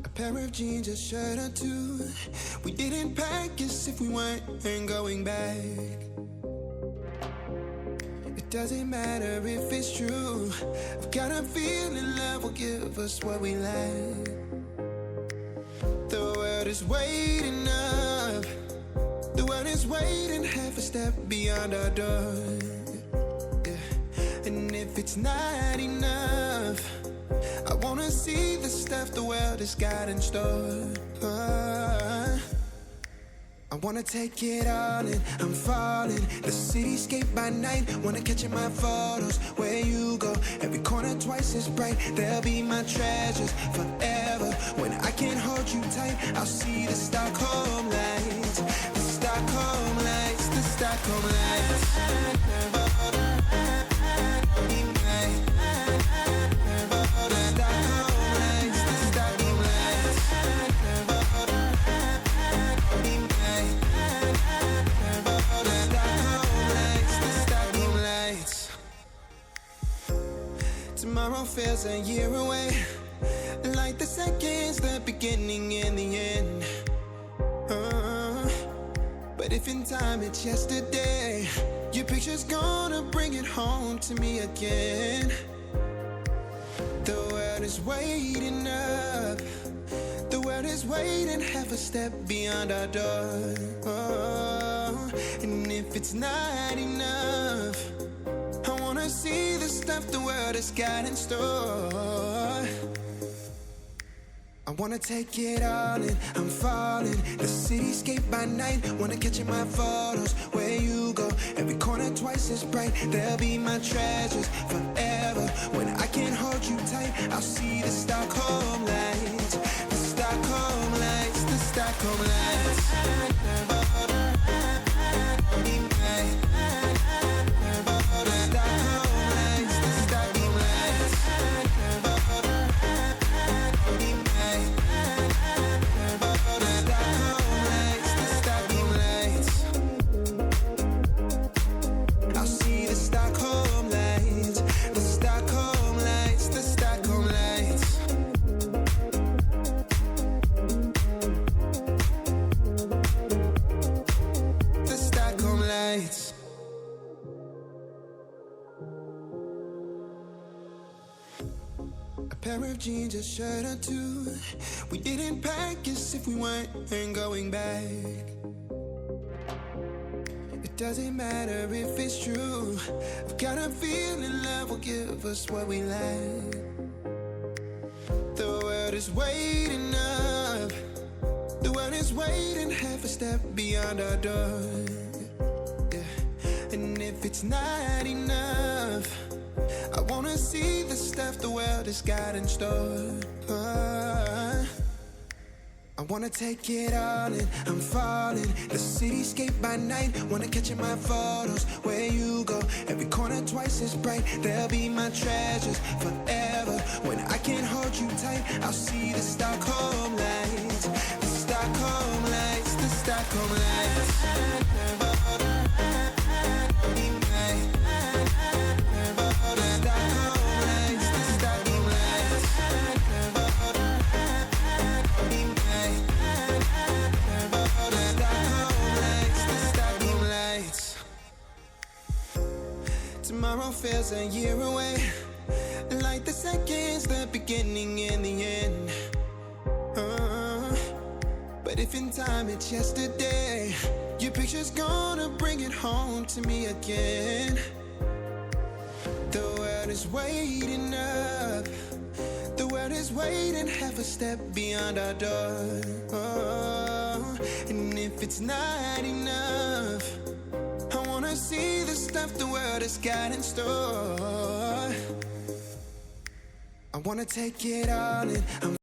A pair of jeans, a shirt or two. We didn't pack as if we weren't going back. It doesn't matter if it's true. I've got a feeling love will give us what we lack. The world is waiting up. The world is waiting half a step beyond our door. Yeah. And if it's not enough, I wanna see the stuff the world has got in store. I wanna take it all in, I'm falling. The cityscape by night, wanna catch in my photos. Where you go, every corner twice as bright. They'll be my treasures forever. When I can't hold you tight, I'll see the Stockholm lights. The Stockholm lights, the Stockholm lights. Tomorrow feels a year away, like the seconds, the beginning and the end. But if in time it's yesterday, your picture's gonna bring it home to me again. The world is waiting up. The world is waiting half a step beyond our door. And if it's not enough, I wanna see the stuff the world has got in store. I wanna take it all in, I'm falling. The cityscape by night, wanna catch in my photos. Where you go, every corner twice as bright. They'll be my treasures forever. When I can't hold you tight, I'll see the Stockholm lights. The Stockholm lights, the Stockholm lights. A pair of jeans, a shirt or two. We didn't pack as if we weren't going back. It doesn't matter if it's true. I've got a feeling love will give us what we lack. The world is waiting up. The world is waiting half a step beyond our door. Yeah. And if it's not enough, I wanna see the stuff the world has got in store. I wanna take it all in, I'm falling. The cityscape by night, wanna catch in my photos. Where you go, every corner twice as bright. They'll be my treasures forever. When I can't hold you tight, I'll see the Stockholm lights. The Stockholm lights, the Stockholm lights. Tomorrow feels a year away, like the seconds, the beginning and the end. But if in time it's yesterday, your picture's gonna bring it home to me again. The world is waiting up. The world is waiting half a step beyond our door. And if it's not enough, I wanna see the stuff the world has got in store. I wanna take it all in, I'm